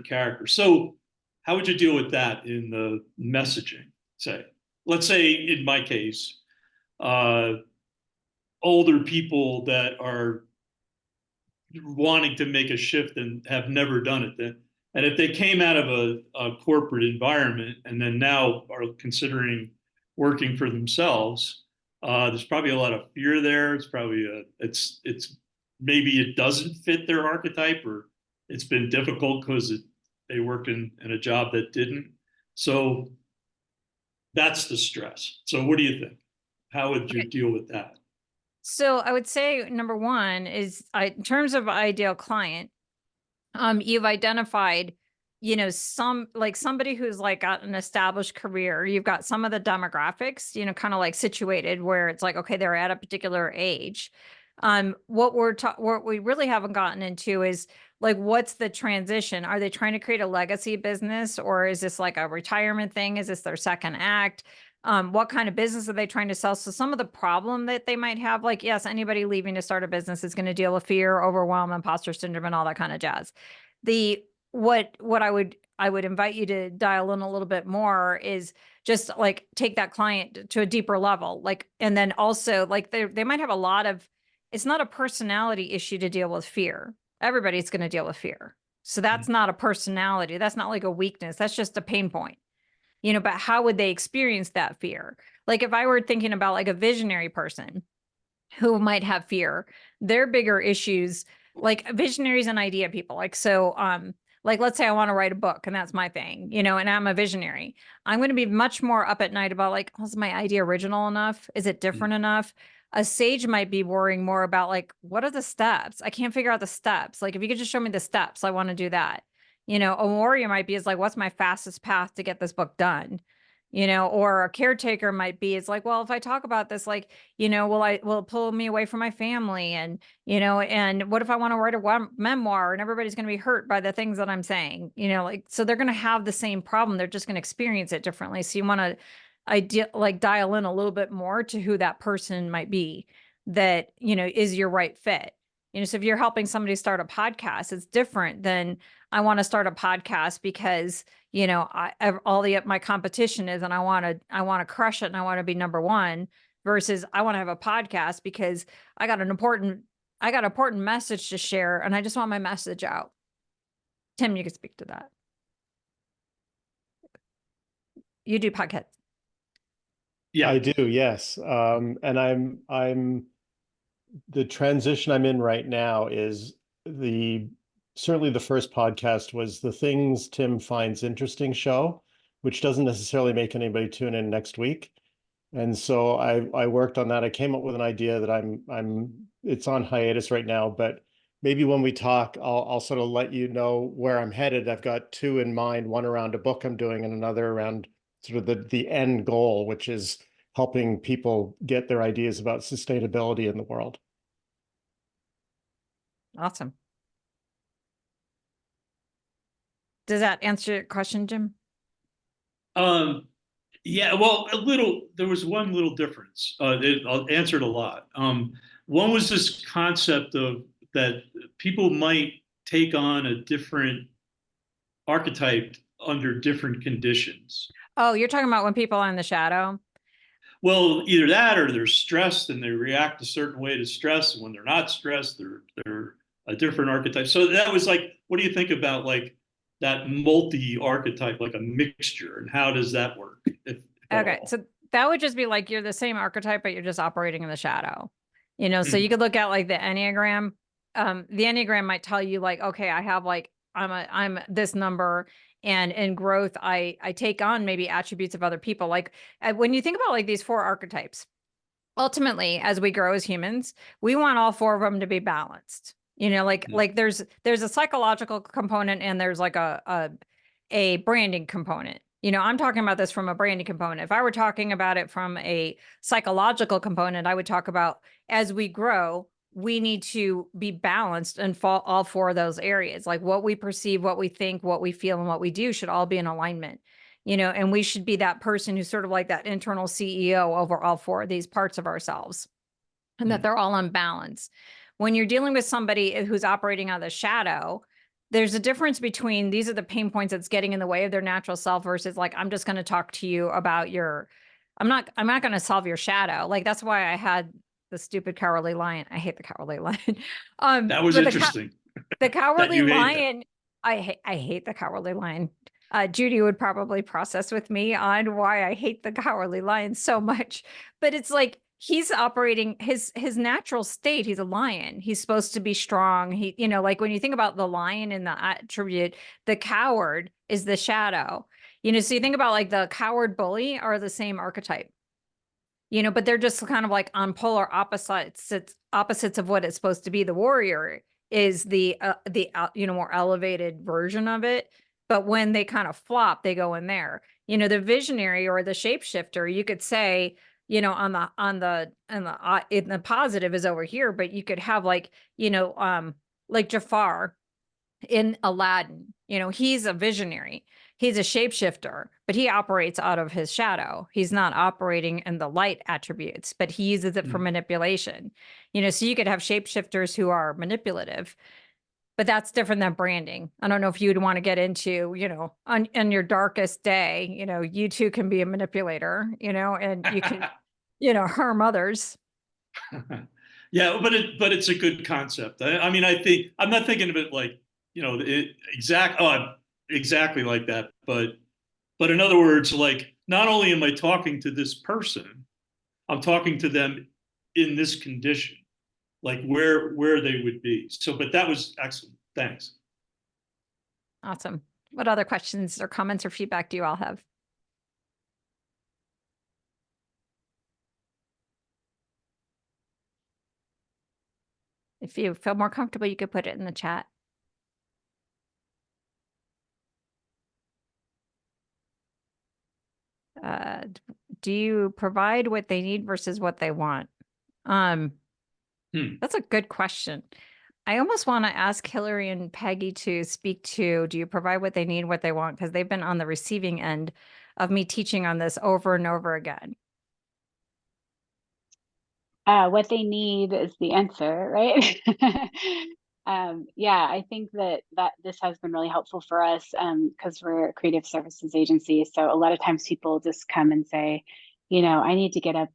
character. So how would you deal with that in the messaging? Say, let's say in my case, uh, older people that are wanting to make a shift and have never done it. And if they came out of a corporate environment and then now are considering working for themselves, there's probably a lot of fear there. It's probably it's maybe it doesn't fit their archetype, or it's been difficult because they worked in a job that didn't. So that's the stress. So what do you think? How would you Okay. deal with that? So I would say number one is in terms of ideal client, you've identified, somebody who's like got an established career. You've got some of the demographics, kind of like situated where it's like, okay, they're at a particular age. What we really haven't gotten into is like, what's the transition? Are they trying to create a legacy business, or is this like a retirement thing? Is this their second act? What kind of business are they trying to sell? So some of the problem that they might have, like, yes, anybody leaving to start a business is going to deal with fear, overwhelm, imposter syndrome, and all that kind of jazz. The what I would invite you to dial in a little bit more is just like take that client to a deeper level, like, and then also like they might have a lot of, it's not a personality issue to deal with fear. Everybody's going to deal with fear. So that's not a personality. That's not like a weakness. That's just a pain point, but how would they experience that fear? Like if I were thinking about like a visionary person who might have fear, their bigger issues, like visionaries and idea people, like let's say I want to write a book and that's my thing, and I'm a visionary. I'm going to be much more up at night about like, oh, is my idea original enough? Is it different enough? A sage might be worrying more about like, what are the steps? I can't figure out the steps. Like if you could just show me the steps, I want to do that. A warrior might be is like, what's my fastest path to get this book done? Or a caretaker might be, it's like, well, if I talk about this, like, will it pull me away from my family? And what if I want to write a memoir and everybody's going to be hurt by the things that I'm saying, like, so they're going to have the same problem. They're just going to experience it differently. So you want to like dial in a little bit more to who that person might be that, is your right fit. So if you're helping somebody start a podcast, it's different than I want to start a podcast because my competition is, and I want to crush it and I want to be number one, versus I want to have a podcast because I got an important message to share and I just want my message out. Tim, you can speak to that. You do podcasts. Yeah. I do, yes. And I'm the transition I'm in right now is certainly the first podcast was the Things Tim Finds Interesting show, which doesn't necessarily make anybody tune in next week. And so I worked on that. I came up with an idea that it's on hiatus right now, but maybe when we talk, I'll sort of let you know where I'm headed. I've got two in mind, one around a book I'm doing and another around sort of the end goal, which is helping people get their ideas about sustainability in the world. Awesome. Does that answer your question, Jim? Yeah, well, there was one little difference. It answered a lot. One was this concept of that people might take on a different archetype under different conditions. Oh, you're talking about when people are in the shadow? Well, either that or they're stressed and they react a certain way to stress. And when they're not stressed, they're a different archetype. So that was like, what do you think about like that multi-archetype, like a mixture, and how does that work? If Okay, so that would just be like you're the same archetype, but you're just operating in the shadow. So you could look at like the Enneagram. The Enneagram might tell you like, okay, I have like I'm this number, and in growth, I take on maybe attributes of other people. Like when you think about like these four archetypes, ultimately, as we grow as humans, we want all four of them to be balanced. Like there's a psychological component and there's like a branding component. I'm talking about this from a branding component. If I were talking about it from a psychological component, I would talk about as we grow, we need to be balanced in all four of those areas. Like what we perceive, what we think, what we feel, and what we do should all be in alignment, and we should be that person who's sort of like that internal CEO over all four of these parts of ourselves, and that they're all in balance. When you're dealing with somebody who's operating out of the shadow, there's a difference between these are the pain points that's getting in the way of their natural self versus like, I'm just going to talk to you about I'm not going to solve your shadow. Like, that's why I had the stupid cowardly lion. I hate the cowardly lion. That was but interesting. the cowardly you hate that. lion, I hate the cowardly lion. Judy would probably process with me on why I hate the cowardly lion so much, but it's like, he's operating his natural state. He's a lion. He's supposed to be strong. He, like when you think about the lion and the attribute, the coward is the shadow, so you think about like the coward bully are the same archetype, but they're just kind of like on polar opposites of what it's supposed to be. The warrior is the more elevated version of it. But when they kind of flop, they go in there, the visionary or the shapeshifter, you could say, in the positive is over here, but you could have like Jafar in Aladdin, he's a visionary, he's a shapeshifter, but he operates out of his shadow. He's not operating in the light attributes, but he uses it for manipulation. So you could have shapeshifters who are manipulative, but that's different than branding. I don't know if you'd want to get into, on your darkest day, you too can be a manipulator, and you can, harm others. Yeah, but it's a good concept. I mean, I think I'm not thinking of it like, exactly like that. But in other words, like not only am I talking to this person, I'm talking to them in this condition, like where they would be. So, but that was excellent. Thanks. Awesome. What other questions or comments or feedback do you all have? If you feel more comfortable, you could put it in the chat. Do you provide what they need versus what they want? That's a good question. I almost want to ask Hillary and Peggy to speak to, do you provide what they need, what they want? Because they've been on the receiving end of me teaching on this over and over again. What they need is the answer, right? Yeah, I think that this has been really helpful for us because we're a creative services agency. So a lot of times people just come and say, I need to get up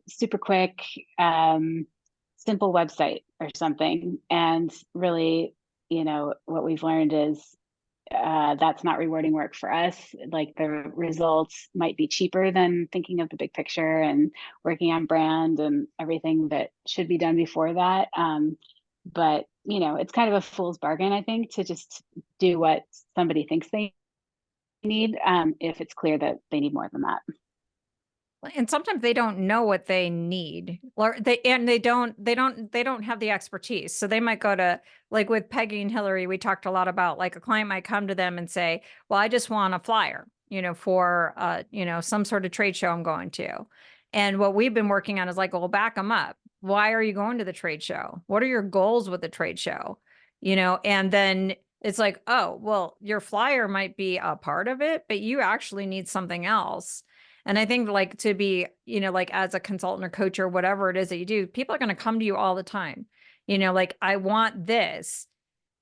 super quick, simple website or something. And really, what we've learned is that's not rewarding work for us. Like the results might be cheaper than thinking of the big picture and working on brand and everything that should be done before that. But it's kind of a fool's bargain, I think, to just do what somebody thinks they need if it's clear that they need more than that. And sometimes they don't know what they need, or they don't have the expertise. So they might go to, like with Peggy and Hillary, we talked a lot about like a client might come to them and say, well, I just want a flyer, for, some sort of trade show I'm going to. And what we've been working on is like, well, back them up. Why are you going to the trade show? What are your goals with the trade show? And then it's like, oh, well, your flyer might be a part of it, but you actually need something else. And I think like to be, like as a consultant or coach or whatever it is that you do, people are going to come to you all the time. Like I want this,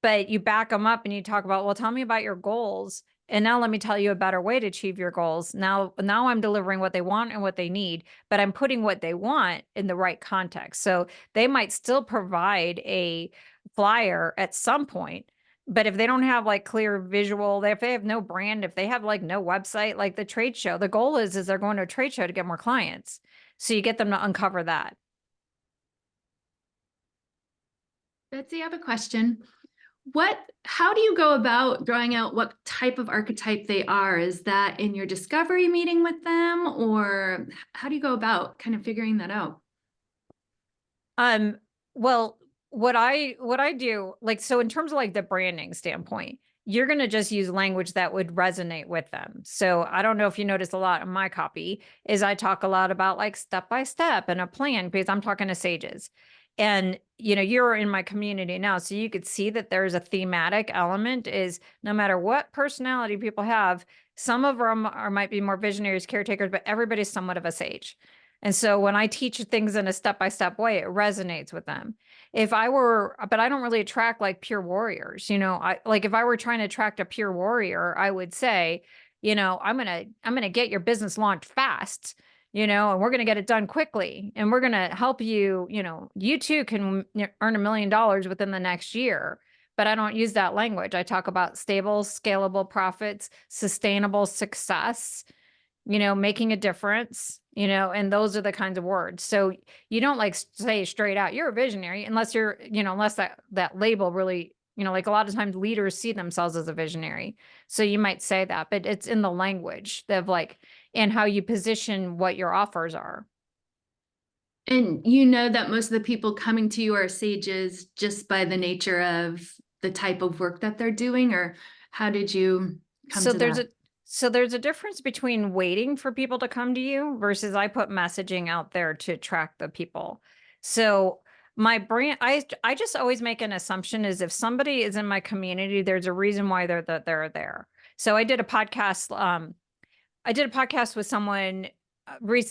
but you back them up and you talk about, well, tell me about your goals. And now let me tell you a better way to achieve your goals. Now I'm delivering what they want and what they need, but I'm putting what they want in the right context. So they might still provide a flyer at some point, but if they don't have like clear visual, if they have no brand, if they have like no website, like the trade show, the goal is they're going to a trade show to get more clients. So you get them to uncover that. Betsy, I have a question. How do you go about drawing out what type of archetype they are? Is that in your discovery meeting with them, or how do you go about kind of figuring that out? Well, what I do, like, so in terms of like the branding standpoint, you're going to just use language that would resonate with them. So I don't know if you notice a lot in my copy is I talk a lot about like step by step and a plan because I'm talking to sages. And, you know, you're in my community now, so you could see that there's a thematic element is no matter what personality people have, some of them might be more visionaries, caretakers, but everybody's somewhat of a sage. And so when I teach things in a step-by-step way, it resonates with them. If I were, but I don't really attract like pure warriors, you know, if I were trying to attract a pure warrior, I would say, you know, I'm going to get your business launched fast, you know, and we're going to get it done quickly. And we're going to help you, you know, you too can earn $1 million within the next year. But I don't use that language. I talk about stable, scalable profits, sustainable success, you know, making a difference, you know, and those are the kinds of words. So you don't like say straight out, you're a visionary, unless you're, you know, unless that label really, you know, like a lot of times leaders see themselves as a visionary. So you might say that, but it's in the language of like, and how you position what your offers are. And you know that most of the people coming to you are sages just by the nature of the type of work that they're doing, or how did you come to that? So there's a difference between waiting for people to come to you versus I put messaging out there to attract the people. So my brand, I just always make an assumption is if somebody is in my community, there's a reason why they're there. So I did a podcast. I did a podcast with someone,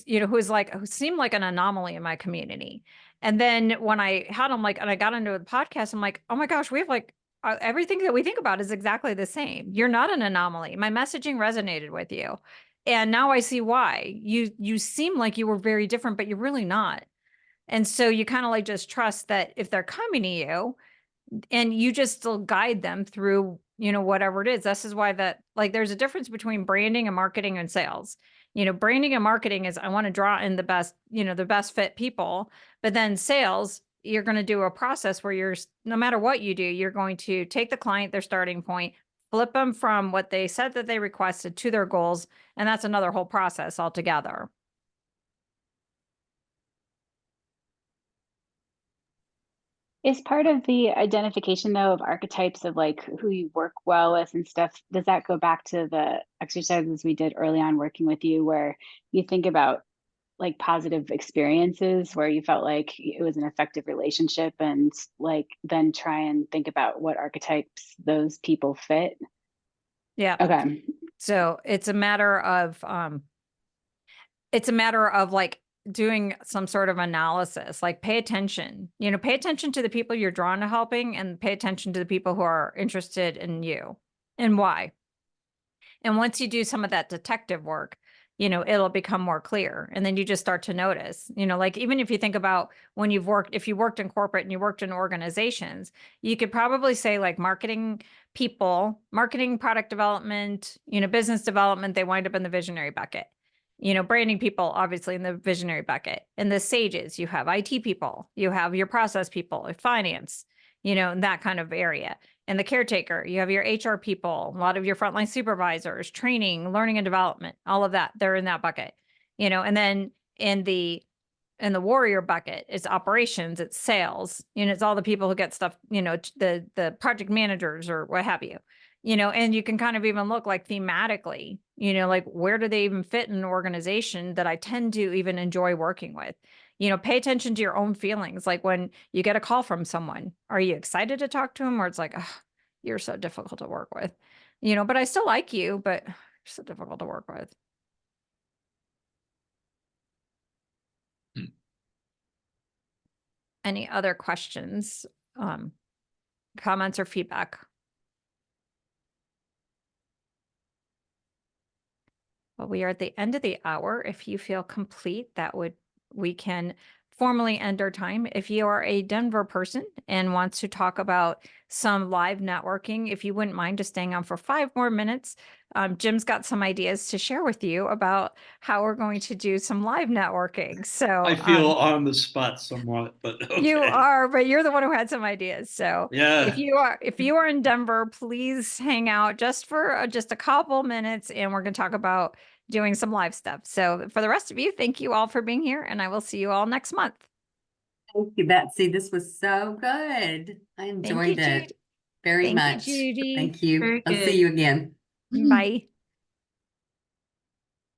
you know, who seemed like an anomaly in my community. And then when I had him and I got into the podcast, I'm like, oh my gosh, we have like everything that we think about is exactly the same. You're not an anomaly. My messaging resonated with you. And now I see why. You seem like you were very different, but you're really not. And so you kind of like just trust that if they're coming to you and you just still guide them through, you know, whatever it is. This is why there's a difference between branding and marketing and sales. You know, branding and marketing is I want to draw in the best, you know, the best fit people, but then sales, you're going to do a process where no matter what you do, you're going to take the client, their starting point, flip them from what they said that they requested to their goals. And that's another whole process altogether. Is part of the identification though of archetypes of like who you work well with and stuff, does that go back to the exercises we did early on working with you where you think about like positive experiences where you felt like it was an effective relationship and like then try and think about what archetypes those people fit? Yeah. Okay. So it's a matter of like doing some sort of analysis, like pay attention, you know, pay attention to the people you're drawn to helping and pay attention to the people who are interested in you and why. And once you do some of that detective work, you know, it'll become more clear. And then you just start to notice, you know, like even if you think about when if you worked in corporate and you worked in organizations, you could probably say like marketing people, marketing, product development, you know, business development, they wind up in the visionary bucket. You know, branding people, obviously in the visionary bucket. And the sages, you have IT people, you have your process people, finance, you know, in that kind of area. And the caretaker, you have your HR people, a lot of your frontline supervisors, training, learning and development, all of that, they're in that bucket, you know, and then in the warrior bucket, it's operations, it's sales, you know, it's all the people who get stuff, you know, the project managers or what have you, you know, and you can kind of even look like thematically, you know, like where do they even fit in an organization that I tend to even enjoy working with? You know, pay attention to your own feelings. Like when you get a call from someone, are you excited to talk to them? Or it's like, oh, you're so difficult to work with, you know, but I still like you, but you're so difficult to work with. Any other questions, comments or feedback? Well, we are at the end of the hour. If you feel complete, we can formally end our time. If you are a Denver person and wants to talk about some live networking, if you wouldn't mind just staying on for 5 more minutes, Jim's got some ideas to share with you about how we're going to do some live networking. So I feel on the spot somewhat, but okay. You are, but you're the one who had some ideas. So Yeah. if you are in Denver, please hang out just for just a couple minutes and we're going to talk about doing some live stuff. So for the rest of you, thank you all for being here and I will see you all next month. Thank you, Betsy. This was so good. I enjoyed it. Jude. very Thank you, much. Judy. Thank you. Very I'll good. see you again. Bye.